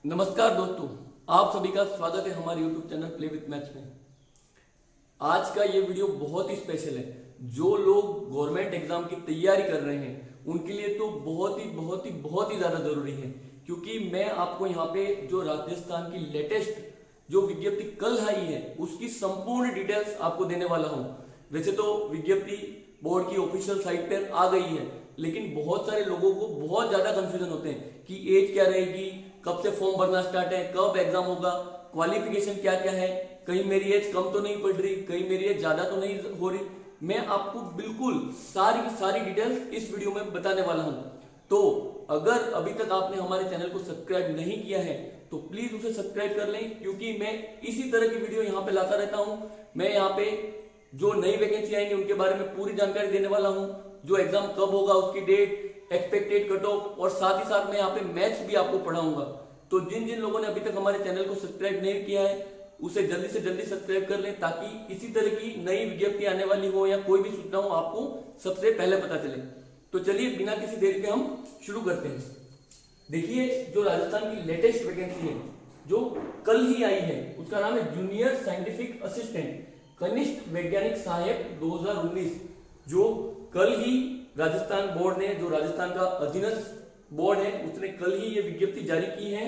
नमस्कार दोस्तों, आप सभी का स्वागत है हमारे YouTube channel play with maths में। आज का ये वीडियो बहुत ही स्पेशल है। जो लोग गवर्नमेंट एग्जाम की तैयारी कर रहे हैं उनके लिए तो बहुत ही ज़्यादा ज़रूरी है, क्योंकि मैं आपको यहाँ पे जो राजस्थान की लेटेस्ट जो विज्ञप्ति कल आई है उसकी संपूर्ण डिटेल्स आपको देने वाला हूँ। वैसे तो विज्ञप्ति बोर्ड की ऑफिशियल साइट पर आ गई है, लेकिन बहुत सारे लोगों को बहुत ज़्यादा कंफ्यूजन होते हैं कि एज क्या रहेगी, कब से फॉर्म भरना स्टार्ट है, कब एग्जाम होगा, क्वालिफिकेशन क्या क्या है, कहीं मेरी एज कम तो नहीं पड़ रही, कहीं मेरी एज ज्यादा तो नहीं हो रही। मैं आपको बिल्कुल सारी की सारी डिटेल्स इस वीडियो में बताने वाला हूं। तो अगर अभी तक आपने हमारे चैनल को सब्सक्राइब नहीं किया है तो प्लीज उसे सब्सक्राइब कर लें, क्योंकि मैं इसी तरह की वीडियो यहाँ पे लाता रहता हूँ। मैं यहाँ पे जो नई वैकेंसी आएंगे उनके बारे में पूरी जानकारी देने वाला हूँ, जो एग्जाम कब होगा उसकी डेट, एक्सपेक्टेड कट ऑफ, और साथ ही साथ मैं यहाँ पे मैथ्स भी आपको पढ़ाऊंगा। तो जिन जिन लोगों ने अभी तक हमारे चैनल को सब्सक्राइब नहीं किया है उसे जल्दी से जल्दी सब्सक्राइब कर लें, ताकि इसी तरह की नई विज्ञप्ति आने वाली हो या कोई भी सूचना हो आपको सबसे पहले पता चले। तो चलिए बिना किसी देरी के हम शुरू करते हैं। देखिए, जो राजस्थान की लेटेस्ट वैकेंसी है जो कल ही आई है उसका नाम है जूनियर साइंटिफिक असिस्टेंट कनिष्ठ वैज्ञानिक सहायक 2019, जो कल ही राजस्थान बोर्ड ने, जो राजस्थान का अधीनस्थ बोर्ड है, उसने कल ही ये विज्ञप्ति जारी की है।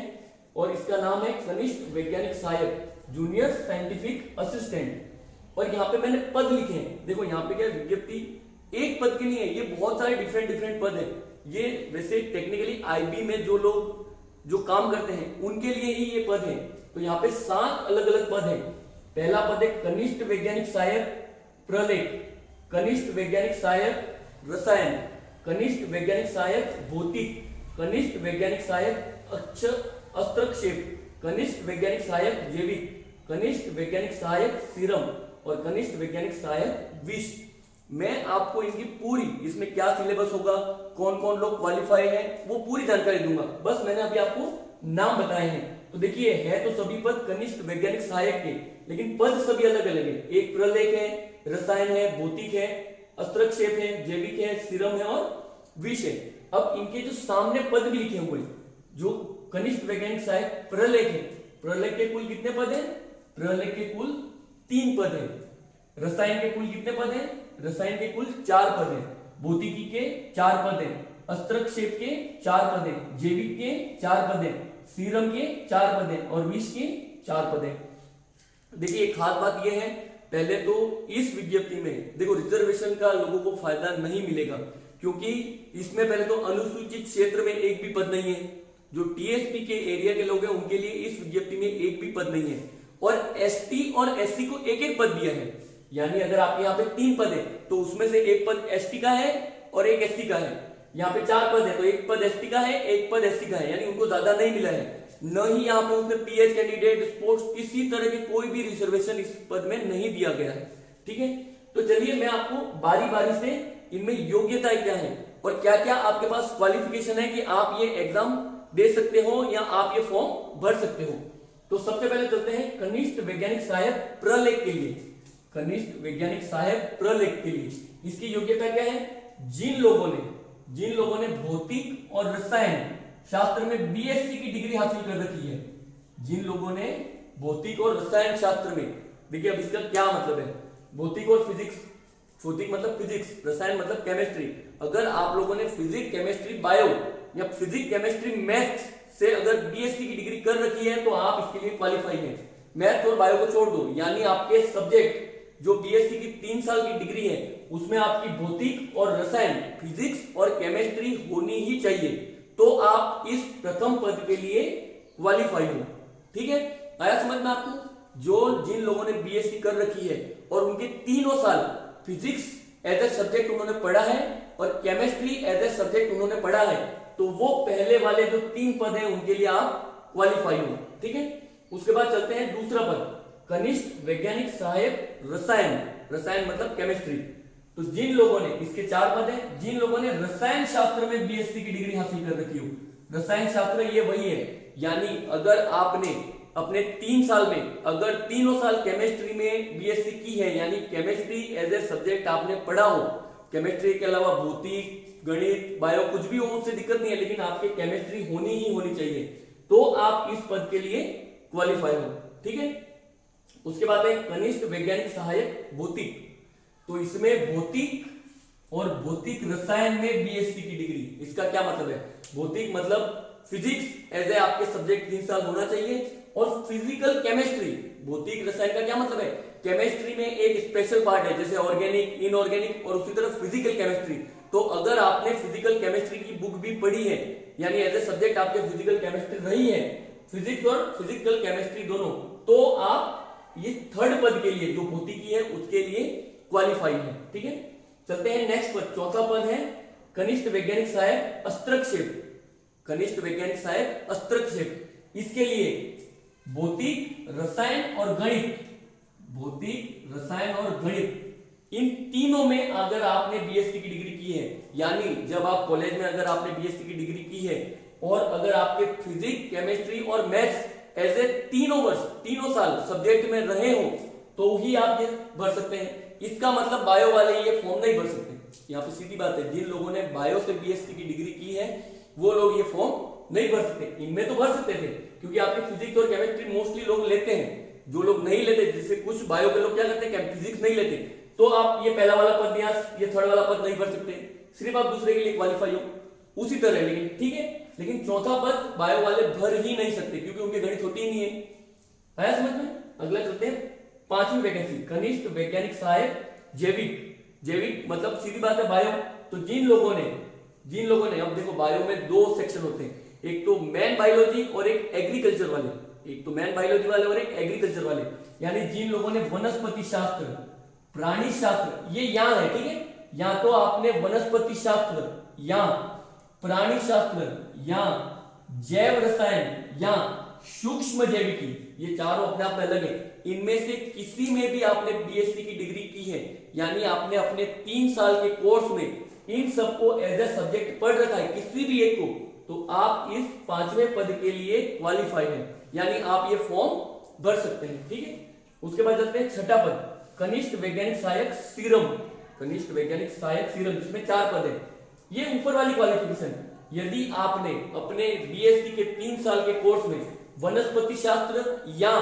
और इसका नाम है कनिष्ठ वैज्ञानिक सहायक जूनियर साइंटिफिक असिस्टेंट। और यहाँ पे मैंने पद लिखे हैं। देखो यहाँ पे क्या विज्ञप्ति एक पद की नहीं है, ये बहुत सारे डिफरेंट पद है। ये वैसे टेक्निकली आईबी में जो लोग जो काम करते हैं उनके लिए ही ये पद है। तो यहाँ पे 7 अलग अलग पद है। पहला पद है कनिष्ठ वैज्ञानिक सहायक प्रलेख, कनिष्ठ वैज्ञानिक सहायक रसायन, कनिष्ठ वैज्ञानिक सहायक भौतिक, कनिष्ठ वैज्ञानिक सहायक हस्तक्षेप, कनिष्ठ वैज्ञानिक सहायक जैविक, कनिष्ठ वैज्ञानिक सहायक सीरम और कनिष्ठ वैज्ञानिक सहायक विष। मैं आपको इनकी पूरी, इसमें क्या सिलेबस होगा, कौन कौन लोग क्वालिफाई है, वो पूरी जानकारी दूंगा। बस मैंने अभी आपको नाम बताए हैं। तो देखिए, है तो सभी पद कनिष्ठ वैज्ञानिक सहायक के, लेकिन पद सभी अलग अलग है। एक प्रलेख है, रसायन है, भौतिक है, हस्तक्षेप है, जैविक है, सीरम है और विष है। अब इनके जो सामने पद भी लिखे हुए, जो कनिष्ठ वैज्ञानिक सहायक प्रलेख है, प्रलेख के कुल कितने पद है? प्रलेख के कुल 3 पद है। रसायन के कुल कितने पद है? रसायन के कुल 4 पद है। भौतिकी के 4 पद है, हस्तक्षेप के 4 पद है, जैविक के 4 पद है, सीरम के 4 पद है और विष के 4 पद है। देखिए, एक खास बात यह है, पहले तो इस विज्ञप्ति में देखो रिजर्वेशन का लोगों को फायदा नहीं मिलेगा, क्योंकि इसमें पहले तो अनुसूचित क्षेत्र में एक भी पद नहीं है। जो टीएसपी के एरिया के लोग हैं उनके लिए इस विज्ञप्ति में एक भी पद नहीं है। और एसटी और एससी को एक एक पद दिया है, यानी अगर आपके यहाँ पे 3 पद है तो उसमें से एक पद एसटी का है और एक एससी का है। यहाँ पे 4 पद है तो एक पद एसटी का है, एक पद एससी का है, यानी उनको ज्यादा नहीं मिला है। न ही यहाँ पे उसने पीएच कैंडिडेट, स्पोर्ट्स, किसी तरह के कोई भी रिजर्वेशन इस पद में नहीं दिया गया है। ठीक है, तो चलिए मैं आपको बारी बारी से इनमें योग्यता क्या है और क्या क्या आपके पास क्वालिफिकेशन है कि आप ये एग्जाम दे सकते हो या आप ये फॉर्म भर सकते हो। तो सबसे पहले चलते हैं कनिष्ठ वैज्ञानिक सहायक प्रलेख के लिए। कनिष्ठ वैज्ञानिक सहायक प्रलेख के लिए इसकी योग्यता क्या है? जिन लोगों ने भौतिक और रसायन शास्त्र में बीएससी की डिग्री हासिल कर रखी है, जिन लोगों ने भौतिक और रसायन शास्त्र में, देखिए अब इसका क्या मतलब है, भौतिक और फिजिक्स, भौतिक मतलब फिजिक्स, रसायन मतलब केमिस्ट्री। अगर आप लोगों ने फिजिक्स केमिस्ट्री बायो या फिजिक्स केमिस्ट्री मैथ्स से अगर बीएससी की डिग्री कर रखी है तो आप इसके लिए क्वालिफाई हैं। मैथ्स और बायो को छोड़ दो, यानी आपके सब्जेक्ट जो बीएससी की 3 साल की डिग्री है उसमें आपकी भौतिक और रसायन, फिजिक्स और केमिस्ट्री होनी ही चाहिए, तो आप इस प्रथम पद के लिए क्वालिफाई हो। ठीक है, आया समझ में आपको? जिन लोगों ने बीएससी कर रखी है और उनके 3 साल फिजिक्स एज ए सब्जेक्ट उन्होंने पढ़ा है और केमिस्ट्री एज ए सब्जेक्ट उन्होंने पढ़ा है, तो वो पहले वाले जो 3 पद है उनके लिए आप क्वालिफाई हो। ठीक है, उसके बाद चलते हैं दूसरा पद, कनिष्ठ वैज्ञानिक सहायक रसायन, रसायन मतलब केमिस्ट्री। तो जिन लोगों ने, इसके 4 पद है, जिन लोगों ने रसायन शास्त्र में बीएससी की डिग्री हासिल कर रखी हो। रसायन शास्त्र ये वही है, यानी अगर आपने अपने 3 साल में अगर 3 साल केमिस्ट्री में बीएससी की है, यानी केमिस्ट्री एज ए सब्जेक्ट आपने पढ़ा हो, केमिस्ट्री के अलावा भौतिक, गणित, बायो कुछ भी हो उससे दिक्कत नहीं है, लेकिन आपके केमिस्ट्री होनी ही होनी चाहिए। तो आप इस पद के लिए क्वालिफाई हो। ठीक है, उसके बाद है कनिष्ठ वैज्ञानिक सहायक भौतिक। तो इसमें भौतिक और भौतिक रसायन में बीएससी की डिग्री, इसका क्या मतलब है? भौतिक मतलब फिजिक्स एज ए आपके सब्जेक्ट 3 साल होना चाहिए, और फिजिकल केमिस्ट्री, भौतिक रसायन का क्या मतलब है? केमिस्ट्री में एक स्पेशल पार्ट है, जैसे ऑर्गेनिक, इनऑर्गेनिक, और उसी तरह फिजिकल केमिस्ट्री। तो अगर आपने फिजिकल केमिस्ट्री की बुक भी पढ़ी है, यानी एज ए सब्जेक्ट आपके फिजिकल केमिस्ट्री रही है, फिजिक्स और फिजिकल केमिस्ट्री दोनों, तो आप ये थर्ड पद के लिए जो भौतिकी है उसके लिए क्वालिफाई है। ठीक है, चलते हैं नेक्स्ट पद। चौथा पद है कनिष्ठ वैज्ञानिक सहायक अस्त्रक्षेप। कनिष्ठ वैज्ञानिक सहायक अस्त्रक्षेप, इसके लिए भौतिक, रसायन और गणित, भौतिक, रसायन और गणित, इन तीनों में अगर आपने बीएससी की डिग्री की है, यानी जब आप कॉलेज में अगर आपने बीएससी की डिग्री की है और अगर आपके फिजिक्स, केमिस्ट्री और मैथ्स एज ए तीनों वर्ष, तीनों साल सब्जेक्ट में रहे हो, तो ही आप ये भर सकते हैं। इसका मतलब बायो वाले ये फॉर्म नहीं भर सकते। यहाँ पे सीधी बात है, जिन लोगों ने बायो से बीएससी की डिग्री की है वो लोग ये फॉर्म नहीं भर सकते। इनमें तो भर सकते थे, क्योंकि आपके फिजिक्स और केमिस्ट्री मोस्टली लोग लेते हैं। जो लोग नहीं लेते, जैसे कुछ बायो के लोग क्या करते हैं, फिजिक्स नहीं लेते, तो आप ये पहला वाला पद या ये थर्ड वाला पद नहीं भर सकते, सिर्फ आप दूसरे के लिए क्वालिफाई हो। उसी तरह लेकिन ठीक है, लेकिन चौथा पद बायो वाले भर ही नहीं सकते, क्योंकि उनके गणित होती ही नहीं है। आया समझ में? अगला चलते हैं, पांचवी वैकेंसी कनिष्ठ वैज्ञानिक सहायक जैविक। जैविक मतलब सीधी बात है बायो। तो जिन लोगों ने अब देखो बायो में 2 सेक्शन होते हैं, एक तो मैन बायोलॉजी और एक एग्रीकल्चर वाले, एक तो मैन बायोलॉजी वाले और एक एग्रीकल्चर वाले। यानी जिन लोगों ने वनस्पति शास्त्र, प्राणी शास्त्र, ये यहाँ है, ठीक है, या तो आपने वनस्पति शास्त्र या प्राणी शास्त्र या जैव रसायन या सूक्ष्म जैविकी, ये चारों अपने आप में अलग है। इनमें से किसी में भी आपने बीएससी की डिग्री की है, यानी आपने अपने 3 साल के कोर्स में इन सबको एज ए सब्जेक्ट पढ़ रखा है, किसी भी एक को, तो आप इस 5वें पद के लिए क्वालिफाई हैं, यानी आप ये फॉर्म भर सकते हैं। ठीक है, उसके बाद चलते हैं छठा पद कनिष्ठ वैज्ञानिक सहायक सीरम। कनिष्ठ वैज्ञानिक सहायक सीरम, जिसमें 4 पद है। ये ऊपर वाली क्वालिफिकेशन, यदि आपने अपने बीएससी के 3 साल के कोर्स में वनस्पति शास्त्र या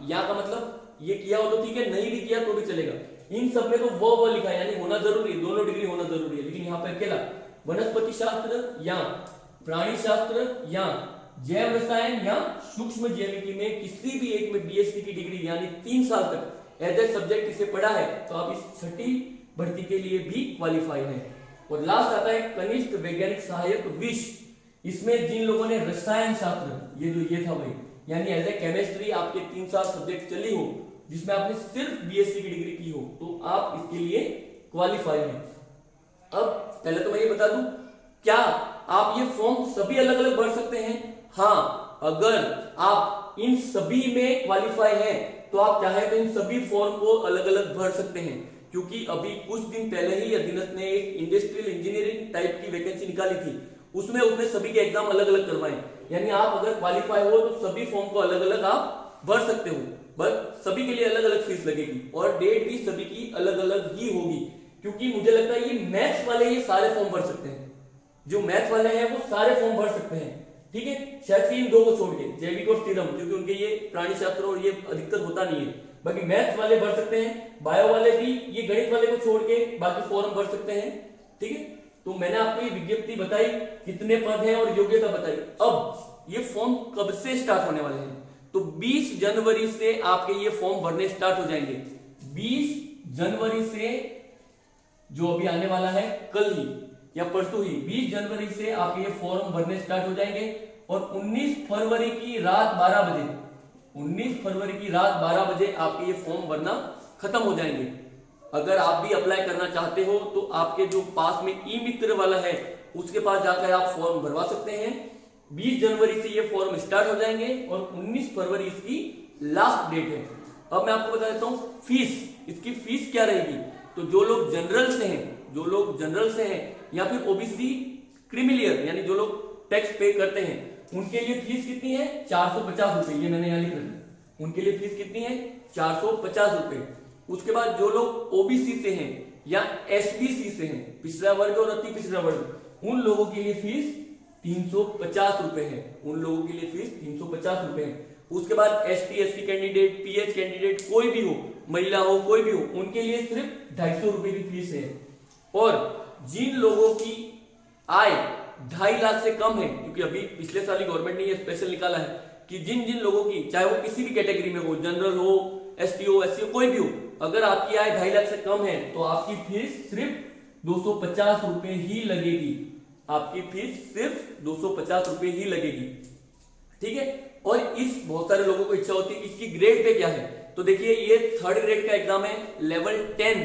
का मतलब ये किया हो तो ठीक है, नहीं भी किया तो भी चलेगा। इन सब में तो वो लिखा है, यानी होना जरूरी है, दोनों डिग्री होना जरूरी है। लेकिन यहाँ पे अकेला वनस्पति शास्त्र या प्राणी शास्त्र या जैव रसायन या सूक्ष्म जैविकी में किसी भी एक में बीएससी की डिग्री यानी 3 साल तक एज ए सब्जेक्ट इसे पढ़ा है, तो आप इस छठी भर्ती के लिए भी क्वालिफाई हैं। और लास्ट आता है कनिष्ठ वैज्ञानिक सहायक विश। इसमें जिन लोगों ने रसायन शास्त्र, ये था भाई, यानी एज ए केमिस्ट्री आपके 3 साल सब्जेक्ट चली हो, जिसमें आपने सिर्फ बीएससी की डिग्री की हो, तो आप इसके लिए क्वालिफाई हैं। अब पहले तो मैं ये बता दूं, क्या आप ये फॉर्म सभी अलग अलग भर सकते हैं? हाँ, अगर आप इन सभी में क्वालिफाई हैं तो आप चाहे तो इन सभी फॉर्म को अलग अलग भर सकते हैं, क्योंकि अभी कुछ दिन पहले ही अधीनस्थ ने एक इंडस्ट्रियल इंजीनियरिंग टाइप की वैकेंसी निकाली थी, उसमें उसने सभी के एग्जाम अलग अलग करवाए। यानी आप अगर क्वालिफाई हो तो सभी फॉर्म को अलग अलग आप भर सकते हो, बस सभी के लिए अलग अलग फीस लगेगी और डेट भी सभी की अलग अलग ही होगी। क्योंकि मुझे लगता है ये मैथ्स वाले ये सारे फॉर्म भर सकते हैं, जो मैथ वाले हैं वो सारे फॉर्म भर सकते हैं, ठीक है, शायद इन 2 को छोड़ के, जैविक और सीरम, क्योंकि उनके ये प्राणी शास्त्र और ये अधिकतर होता नहीं है। बाकी मैथ्स वाले भर सकते हैं, बायो वाले भी, ये गणित वाले को छोड़ के बाकी फॉर्म भर सकते हैं। ठीक है, तो मैंने आपको ये विज्ञप्ति बताई, कितने पद हैं और योग्यता बताई। अब ये फॉर्म कब से स्टार्ट होने वाले हैं? तो 20 जनवरी से आपके ये फॉर्म भरने स्टार्ट हो जाएंगे। 20 जनवरी से, जो अभी आने वाला है कल ही या परसों ही, 20 जनवरी से आपके ये फॉर्म भरने स्टार्ट हो जाएंगे और 19 फरवरी की रात 12 बजे, 19 फरवरी की रात 12 बजे आपके ये फॉर्म भरना खत्म हो जाएंगे। अगर आप भी अप्लाई करना चाहते हो तो आपके जो पास में ई मित्र वाला है उसके पास जाकर आप फॉर्म भरवा सकते हैं। 20 जनवरी से ये फॉर्म स्टार्ट हो जाएंगे और 19 फरवरी इसकी लास्ट डेट है। अब मैं आपको बता देता हूँ फीस, इसकी फीस क्या रहेगी। तो जो लोग जनरल से हैं या फिर ओबीसी क्रीमिलियर, यानी जो लोग टैक्स पे करते हैं, उनके लिए फीस कितनी है? 450 रुपए। ये मैंने यहाँ लिख रखा, उनके लिए फीस कितनी है? 450 रुपए। उसके बाद जो लोग ओबीसी से हैं या एसबीसी से हैं, पिछड़ा वर्ग और अति पिछड़ा वर्ग, उन लोगों के लिए फीस 350 रुपए है। उन लोगों के लिए फीस 350 रुपए है। उसके बाद ST/SC कैंडिडेट, PH कैंडिडेट, कोई भी हो, महिला हो, कोई भी हो, उनके लिए सिर्फ 250 रुपए की फीस है। और जिन लोगों की आय 2.5 लाख से कम है, क्योंकि अभी पिछले साल ही गवर्नमेंट ने ये स्पेशल निकाला है कि जिन जिन लोगों की, चाहे वो किसी भी कैटेगरी में हो, जनरल हो, ST हो, SC हो, कोई भी हो, अगर आपकी आय 2.5 लाख से कम है तो आपकी फीस सिर्फ 250 रुपए ही लगेगी। आपकी फीस सिर्फ 250 रुपए ही लगेगी, ठीक है। और इस बहुत सारे लोगों को इच्छा होती है इसकी ग्रेड पे क्या है, तो देखिए ये 3rd ग्रेड का एग्जाम है, लेवल 10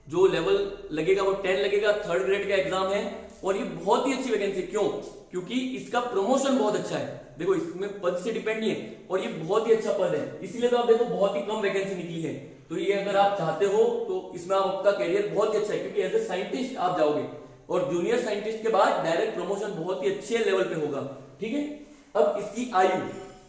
जो लेवल लगेगा वो 10 लगेगा, 3rd ग्रेड का एग्जाम है। और ये बहुत ही अच्छी वैकेंसी, क्यों? क्योंकि इसका प्रमोशन बहुत अच्छा है। देखो इसमें पद से डिपेंड नहीं है और ये बहुत ही अच्छा पद है, इसीलिए तो आप देखो बहुत ही कम वैकेंसी निकली है। तो ये अगर आप चाहते हो तो इसमें आपका करियर बहुत ही अच्छा है, क्योंकि एज ए साइंटिस्ट आप जाओगे और जूनियर साइंटिस्ट के बाद डायरेक्ट प्रमोशन बहुत ही अच्छे लेवल पे होगा, ठीक है। अब इसकी आयु,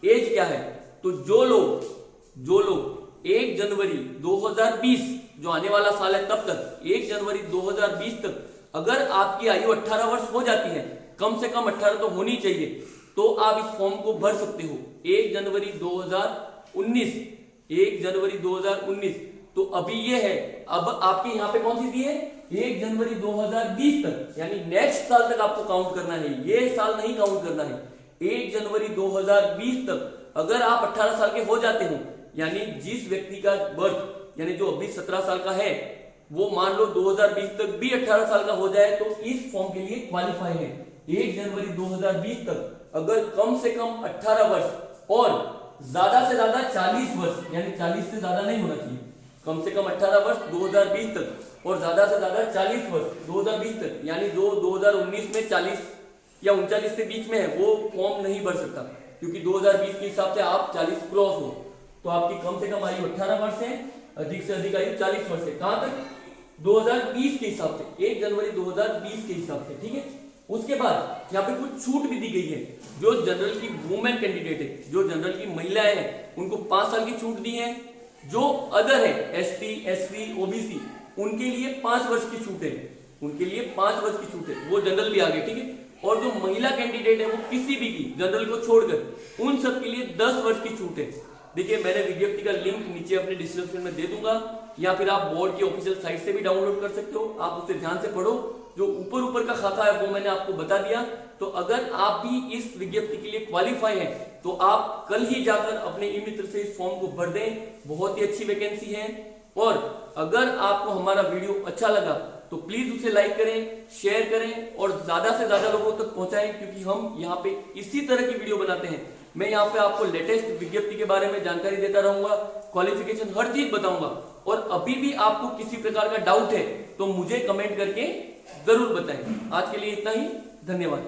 एज क्या है, तो जो लोग 1 जनवरी 2020 जो आने वाला साल है तब तक, 1 जनवरी 2020 तक अगर आपकी आयु 18 वर्ष हो जाती है, कम से कम 18 तो होनी चाहिए, तो आप इस फॉर्म को भर सकते हो। 1 जनवरी 2019, 1 जनवरी 2019 तो अभी ये है। अब आपके यहाँ पे कौन सी दी है, 1 जनवरी 2020 तक, यानी नेक्स्ट साल तक आपको काउंट करना है, ये साल नहीं काउंट करना है। 1 जनवरी 2020 तक अगर आप 18 साल के हो जाते हो, यानी जिस व्यक्ति का बर्थ, यानी जो अभी 17 साल का है, वो मान लो 2020 तक भी 18 साल का हो जाए तो इस फॉर्म के लिए क्वालिफाई है। 1 जनवरी 2020 तक अगर कम से कम 18 वर्ष और ज्यादा से ज्यादा 40 वर्ष, यानी 40 से ज्यादा नहीं होना चाहिए, कम से कम 18 वर्ष 2020 तक और ज्यादा से ज्यादा 40 वर्ष 2020 तक, यानी जो 2019 में 40 या 39 के बीच में है वो फॉर्म नहीं भर सकता, क्योंकि 2020 के हिसाब से आप 40 क्रॉस हो, तो आपकी कम से कम आयु 18 वर्ष है, अधिक से अधिक आयु 40 वर्ष है। कहां तक, 2020 के हिसाब से, 1 जनवरी 2020 के हिसाब से, ठीक है। उसके बाद यहाँ पे कुछ छूट भी दी गई है। जो जनरल की वुमेन कैंडिडेट है, जो जनरल की महिलाएं हैं, उनको 5 साल की छूट दी है। जो अदर है, ST, SC, OBC, उनके लिए 5 वर्ष की छूट है, उनके लिए 5 वर्ष की छूट है, वो जनरल भी आ गए, ठीक है। और जो महिला कैंडिडेट है वो किसी भी की, जनरल को छोड़कर, उन सब के लिए 10 वर्ष की छूट है। देखिए मैंने विज्ञप्ति का लिंक नीचे अपने डिस्क्रिप्शन में दे दूंगा, या फिर आप बोर्ड की ऑफिशियल साइट से भी डाउनलोड कर सकते हो। आप उसे ध्यान से पढ़ो, जो ऊपर का खाका है वो मैंने आपको बता दिया। तो अगर आप भी इस विज्ञप्ति के लिए क्वालिफाई हैं तो आप कल ही जाकर अपने ई मित्र से इस फॉर्म को भर दें, बहुत ही अच्छी वैकेंसी है। और अगर आपको हमारा वीडियो अच्छा लगा तो प्लीज उसे लाइक करें, शेयर करें और ज्यादा से ज्यादा लोगों तक पहुंचाएं, क्योंकि हम यहाँ पे इसी तरह की वीडियो बनाते हैं। मैं यहाँ पे आपको लेटेस्ट विज्ञप्ति के बारे में जानकारी देता रहूंगा, क्वालिफिकेशन हर चीज बताऊंगा। और अभी भी आपको किसी प्रकार का डाउट है तो मुझे कमेंट करके जरूर बताएं। आज के लिए इतना ही, धन्यवाद।